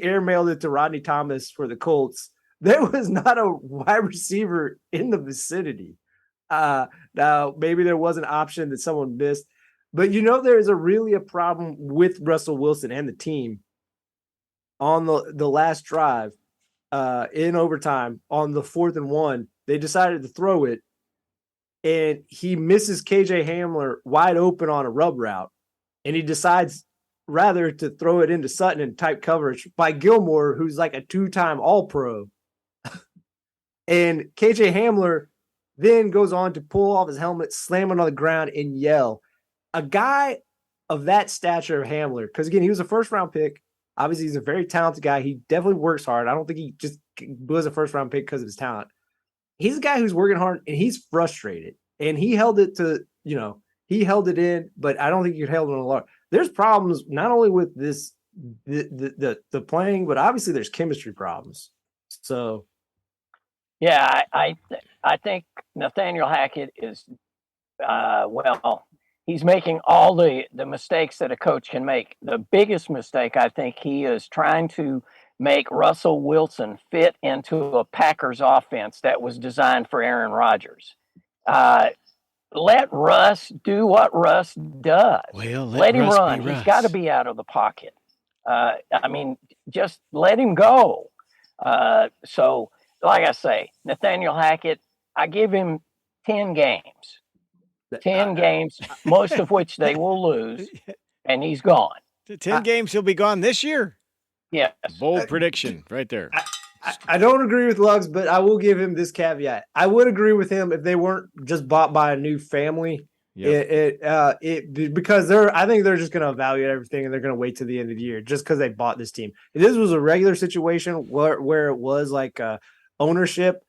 airmailed it to Rodney Thomas for the Colts. There was not a wide receiver in the vicinity. Now, maybe there was an option that someone missed, but there is really a problem with Russell Wilson and the team on the last drive in overtime on the 4th and 1. They decided to throw it, and he misses KJ Hamler wide open on a rub route, and he decides rather to throw it into Sutton in tight coverage by Gilmore, who's like a 2-time All-Pro. And KJ Hamler then goes on to pull off his helmet, slam it on the ground, and yell. A guy of that stature of Hamler, because, again, he was a first-round pick. Obviously, he's a very talented guy. He definitely works hard. I don't think he just was a first-round pick because of his talent. He's a guy who's working hard, and he's frustrated. And he held it he held it in, but I don't think he could hold it on a lot. There's problems not only with this, the playing, but obviously there's chemistry problems. So, yeah, I think Nathaniel Hackett is, he's making all the mistakes that a coach can make. The biggest mistake, I think, he is trying to make Russell Wilson fit into a Packers offense that was designed for Aaron Rodgers. Let Russ do what Russ does. Well, let him run. He's got to be out of the pocket. Just let him go. So, like I say, Nathaniel Hackett, I give him 10 games. 10 games, most of which they will lose, and he's gone. 10 games, he'll be gone this year. Yes. Bold prediction right there. I don't agree with Luggs, but I will give him this caveat. I would agree with him if they weren't just bought by a new family. Yep. Because I think they're just going to evaluate everything and they're going to wait to the end of the year just because they bought this team. If this was a regular situation where it was like ownership,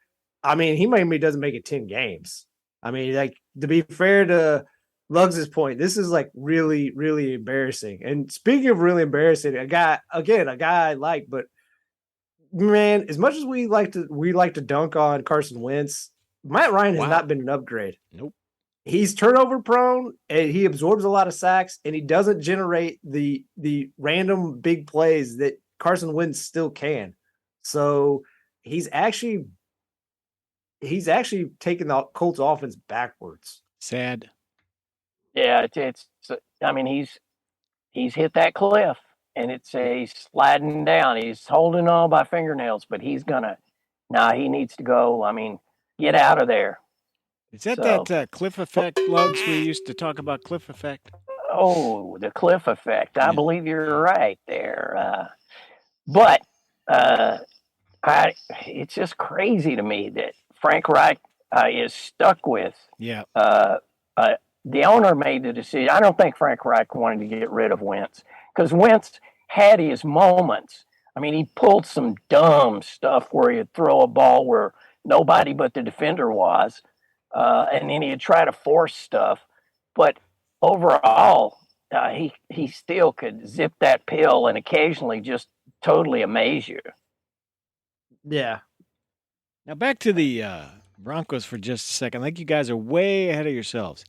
I mean, he maybe doesn't make it 10 games. I mean, like, to be fair to Luggs' point, this is like really, really embarrassing. And speaking of really embarrassing, a guy I like, but man, as much as we like to dunk on Carson Wentz, Matt Ryan has not been an upgrade. Nope. He's turnover prone and he absorbs a lot of sacks and he doesn't generate the random big plays that Carson Wentz still can. So he's actually taking the Colts offense backwards. Sad. Yeah, I mean, he's hit that cliff. And he's sliding down. He's holding on by fingernails, but he needs to go. I mean, get out of there. Is that cliff effect, Luggs? We used to talk about cliff effect. Oh, the cliff effect. I believe you're right there. But it's just crazy to me that Frank Reich is stuck with. Yeah. The owner made the decision. I don't think Frank Reich wanted to get rid of Wentz because Wentz had his moments. I mean, he pulled some dumb stuff where he'd throw a ball where nobody but the defender was, and then he'd try to force stuff. But overall, he still could zip that pill and occasionally just totally amaze you. Yeah. Now back to the Broncos for just a second. I think you guys are way ahead of yourselves.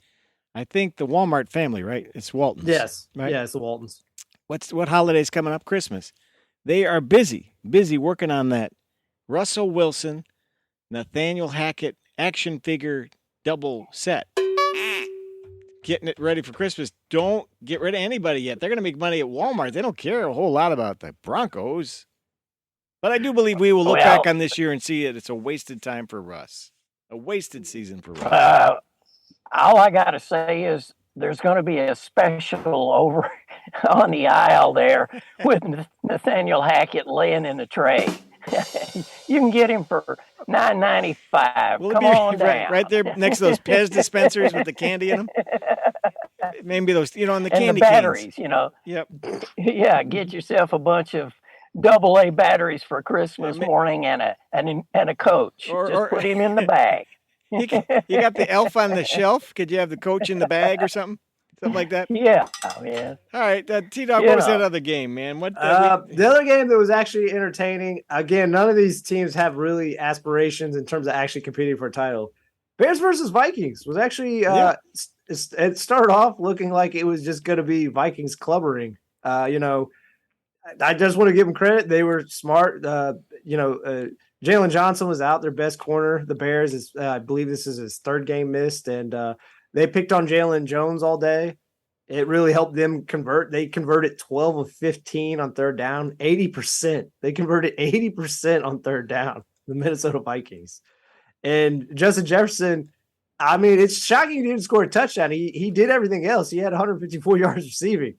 I think the Walmart family, right? It's Waltons. Yes. Right? Yeah, it's the Waltons. What holiday's coming up? Christmas. They are busy working on that Russell Wilson, Nathaniel Hackett action figure double set. Getting it ready for Christmas. Don't get rid of anybody yet. They're going to make money at Walmart. They don't care a whole lot about the Broncos. But I do believe we will look back on this year and see that it's a wasted time for Russ. A wasted season for Russ. All I got to say is there's going to be a special over on the aisle there with Nathaniel Hackett laying in the tray. You can get him for $9.95. Come on down. Right there next to those Pez dispensers with the candy in them. Maybe those, on the candy and the batteries, cans. Yep. Yeah, get yourself a bunch of AA batteries for Christmas morning and a coach. Just put him in the bag. You got the elf on the shelf? Could you have the coach in the bag or something? Something like that? Yeah. Oh, yeah. All right. T-Dog, what was that other game, man? The other game that was actually entertaining, again, none of these teams have really aspirations in terms of actually competing for a title. Bears versus Vikings was actually it started off looking like it was just going to be Vikings clubbering. I just want to give them credit. They were smart. Jalen Johnson was out, their best corner. The Bears is, I believe this is his third game missed, and they picked on Jalen Jones all day. It really helped them convert. They converted 12 of 15 on third down, 80%. They converted 80% on third down, the Minnesota Vikings. And Justin Jefferson, I mean, it's shocking he didn't score a touchdown. He did everything else. He had 154 yards receiving.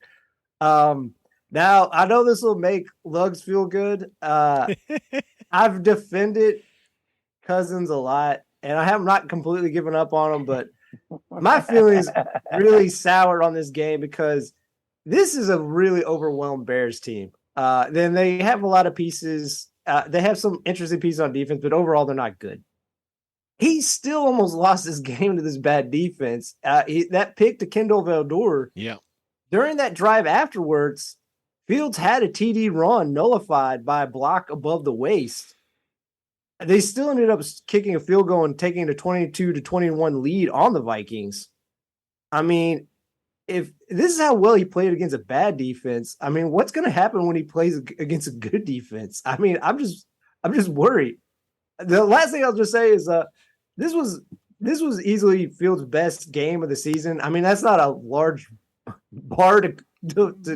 Now, I know this will make Lugs feel good. I've defended Cousins a lot, and I have not completely given up on him, but my feelings really soured on this game because this is a really overwhelmed Bears team. Then they have a lot of pieces. They have some interesting pieces on defense, but overall, they're not good. He still almost lost this game to this bad defense. That pick to Kendall Valdor. Yeah. During that drive afterwards, Fields had a TD run nullified by a block above the waist. They still ended up kicking a field goal and taking a 22-21 lead on the Vikings. I mean, if this is how well he played against a bad defense, I mean, what's going to happen when he plays against a good defense? I mean, I'm just worried. The last thing I'll just say is this was easily Fields' best game of the season. I mean, that's not a large bar to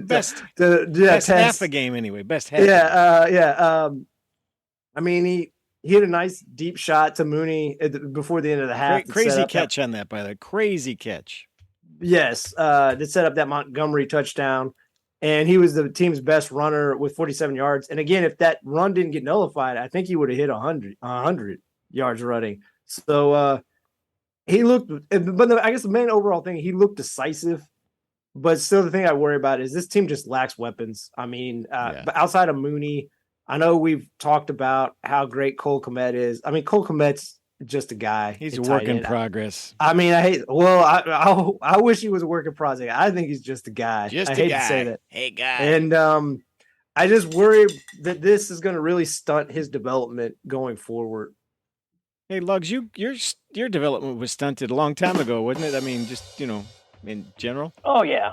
best test. Half a game anyway. Best half. Yeah. I mean, he hit a nice deep shot to Mooney before the end of the half. Crazy catch on that, by the way. Crazy catch. Yes, that set up that Montgomery touchdown, and he was the team's best runner with 47 yards. And again, if that run didn't get nullified, I think he would have hit 100 yards running. So he looked, but I guess the main overall thing, he looked decisive. But still, the thing I worry about is this team just lacks weapons. I mean, but outside of Mooney, I know we've talked about how great Cole Kmet is. I mean, Cole Kmet's just a guy. He's a work in progress. I mean, I wish he was a work in progress. I think he's just a guy. I hate to say that. Hey, guy. And I just worry that this is going to really stunt his development going forward. Hey, Lugs, your development was stunted a long time ago, wasn't it? I mean, just, in general. Oh, yeah.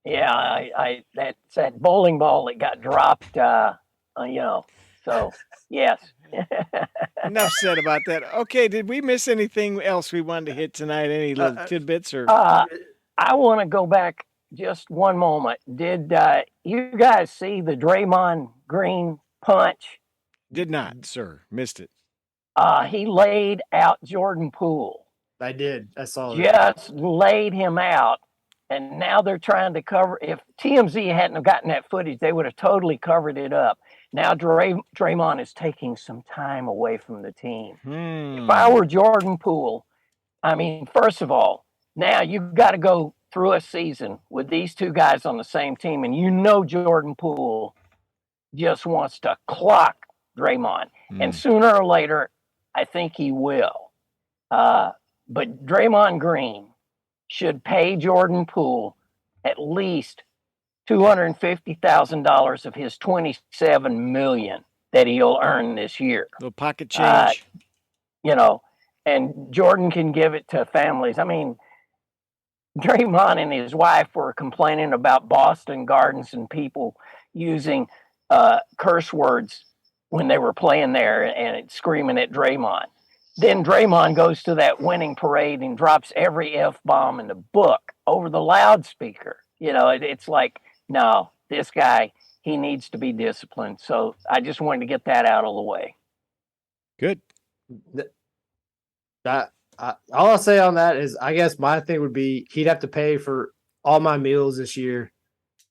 Yeah, I that's that bowling ball that got dropped, so, yes. Enough said about that. Okay, did we miss anything else we wanted to hit tonight? Any little tidbits? Or I want to go back just one moment. Did you guys see the Draymond Green punch? Did not, sir. Missed it. He laid out Jordan Poole. I did. I saw that. Just laid him out. And now they're trying to cover. If TMZ hadn't have gotten that footage, they would have totally covered it up. Now Draymond is taking some time away from the team. If I were Jordan Poole, I mean, first of all, now you've got to go through a season with these two guys on the same team, and Jordan Poole just wants to clock Draymond. And sooner or later, I think he will. But Draymond Green should pay Jordan Poole at least $250,000 of his $27 million that he'll earn this year. A little pocket change. And Jordan can give it to families. I mean, Draymond and his wife were complaining about Boston Gardens and people using curse words when they were playing there and screaming at Draymond. Then Draymond goes to that winning parade and drops every F-bomb in the book over the loudspeaker. It's like, no, this guy, he needs to be disciplined. So I just wanted to get that out of the way. Good. All I'll say on that is, I guess my thing would be he'd have to pay for all my meals this year,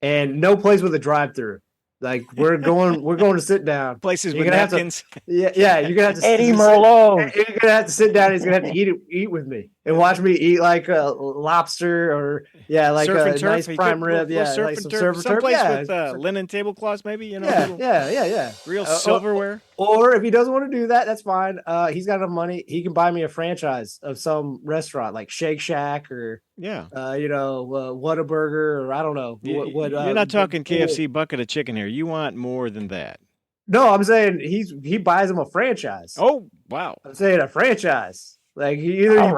and no place with a drive-through. Like we're going to sit down. Places with napkins. You're gonna have to. Eddie Merlot. You're gonna have to sit down. He's gonna have to eat with me and watch me eat like a lobster or like surf a nice prime rib. Like some surf and turf. Someplace with linen tablecloths, maybe. Real silverware. Or if he doesn't want to do that, that's fine. He's got enough money. He can buy me a franchise of some restaurant like Shake Shack or Whataburger, or I don't know. You're not talking KFC bucket of chicken here. You want more than that. No, I'm saying he buys him a franchise. Oh, wow. I'm saying a franchise. Like you either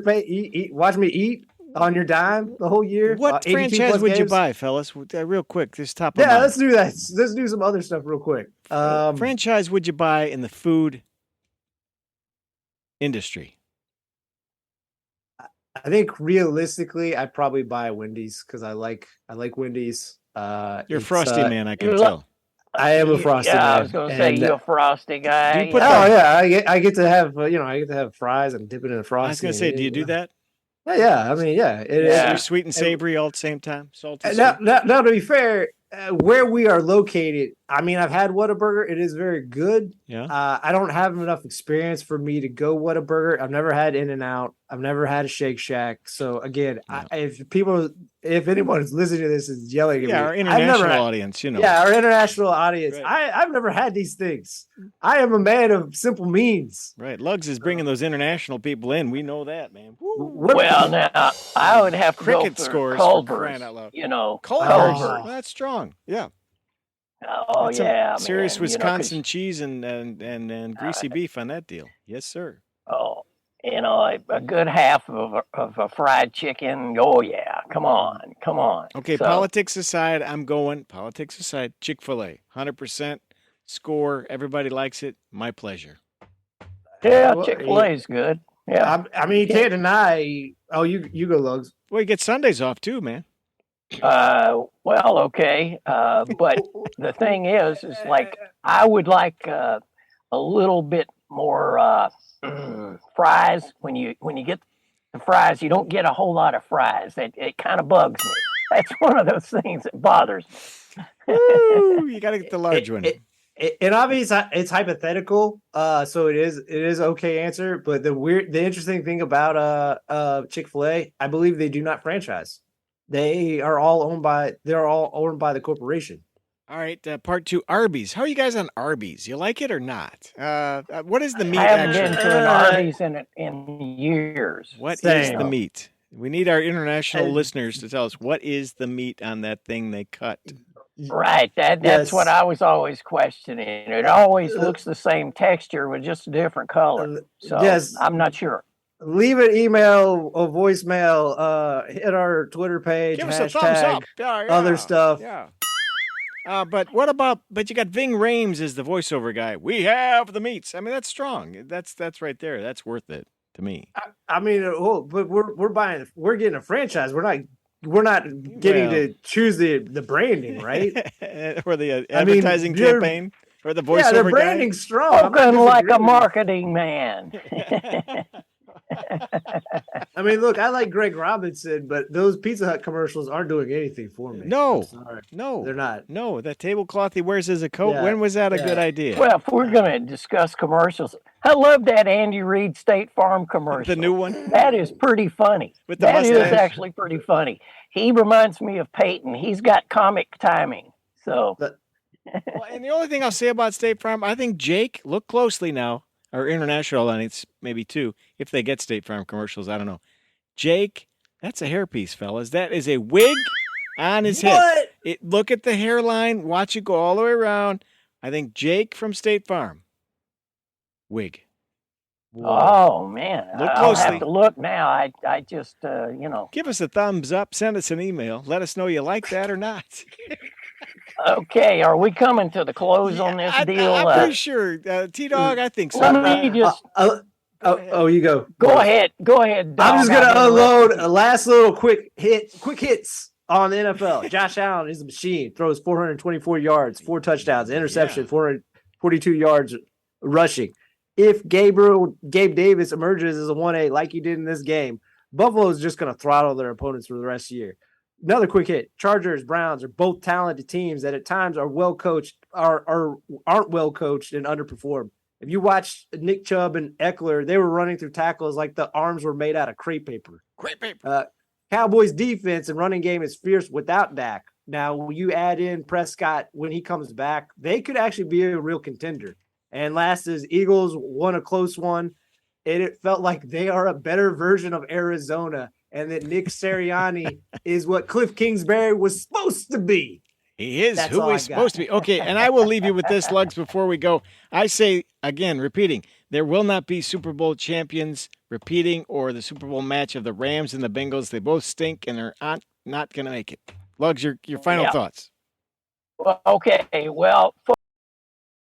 pay, watch me eat. on your dime the whole year. What 82 franchise plus would you games? buy, fellas? Real quick, this top of Yeah, mind. let's do that. Let's do some other stuff real quick. Franchise would you buy in the food industry? I think realistically, I'd probably buy Wendy's because I like Wendy's. You're a It's, frosty man, I can you tell. I am a frosty man. I was going to say and, you're a frosty guy. do you put Oh yeah, I get to have I get to have fries and dip it in a frosty. I was going to say, do you do that? Yeah. I mean, yeah. Yeah. Sweet and savory all at the same time? Salty, sweet? Now, to be fair, where we are located, I mean, I've had Whataburger. It is very good. Yeah. I don't have enough experience for me to go Whataburger. I've never had In-N-Out. I've never had a Shake Shack. So again, if anyone is listening to this is yelling at me, our international audience, Yeah, our international audience. Right. I've never had these things. I am a man of simple means. Right. Lugs is bringing those international people in. We know that, man. Well, now, I would have to Cricket go for scores Culver's, for crying out loud. Culver's. Well, that's strong. Yeah. Oh, That's some yeah, serious man. Wisconsin cheese and greasy beef on that deal. Yes, sir. A good half of a fried chicken. Oh, yeah. Come on. Okay, So, politics aside, Chick-fil-A, 100% score. Everybody likes it. My pleasure. Yeah, Well, Chick-fil-A's good. Yeah. I mean, you can't deny. Oh, you go, Lugs. Well, you get Sundays off too, man. Well, okay. But the thing is like I would like a little bit more fries. When you get the fries, you don't get a whole lot of fries. It kind of bugs me. That's one of those things that bothers me. Woo, you got to get the large one. And obviously it's hypothetical, so it is okay answer. But the interesting thing about Chick-fil-A, I believe they do not franchise. They're all owned by the corporation. All right, part 2, Arby's. How are you guys on Arby's? You like it or not? What is the meat? I haven't been actually? to an Arby's in years. What Same. is the meat? We need our international listeners to tell us what is the meat on that thing they cut. Right. That's Yes. what I was always questioning. It always looks the same texture with just a different color. So Yes. I'm not sure. Leave an email, a voicemail, hit our Twitter page, Give us a thumbs hashtag, up. Yeah, other stuff. Yeah. But what about? But you got Ving Rhames as the voiceover guy. We have the meats. I mean, that's strong. That's right there. That's worth it to me. I mean, but we're getting a franchise. We're not getting to choose the branding, right? Or the advertising campaign, or the voiceover Yeah, their guy. branding's strong. I'm not Spoken like a disagreeing. marketing man. I mean, look, I like Greg Robinson, but those Pizza Hut commercials aren't doing anything for me. No. I'm sorry. No, They're not. No, that tablecloth he wears as a coat. Yeah, When was that a yeah. good idea? Well, if we're going to discuss commercials, I love that Andy Reid State Farm commercial. The new one That is pretty funny. with the That is mustache. actually pretty funny. He reminds me of Peyton. He's got comic timing. So, Well, and the only thing I'll say about State Farm, I think Jake, look closely now, or international audience maybe too, if they get State Farm commercials, I don't know. Jake, that's a hairpiece, fellas. That is a wig on his head. Look at the hairline. Watch it go all the way around. I think Jake from State Farm. Wig. oh man, Look I'll closely. have to look now. I just Give us a thumbs up. Send us an email. Let us know you like that or not. Okay, are we coming to the close on this deal? I'm pretty sure. T-Dog, I think so. Let me just you go. go ahead. Go ahead. I'm just Dog. gonna I've unload interrupted a last little quick hits on the NFL. Josh Allen is a machine. Throws 424 yards, 4 touchdowns, interception, 442 yards rushing. If Gabe Davis emerges as a 1A like he did in this game, Buffalo is just gonna throttle their opponents for the rest of the year. Another quick hit. Chargers, Browns are both talented teams that at times are well coached, aren't well coached and underperform. If you watch Nick Chubb and Eckler, they were running through tackles like the arms were made out of crepe paper. Cowboys defense and running game is fierce without Dak. Now, when you add in Prescott when he comes back, they could actually be a real contender. And last is Eagles won a close one. It felt like they are a better version of Arizona, and that Nick Sirianni is what Cliff Kingsbury was supposed to be. He is That's who all he's I got. supposed to be. Okay, and I will leave you with this, Lugs, before we go. I say, again, repeating, there will not be Super Bowl champions repeating, or the Super Bowl match of the Rams and the Bengals. They both stink and they're not going to make it. Lugs, your final thoughts. Well, okay. Well,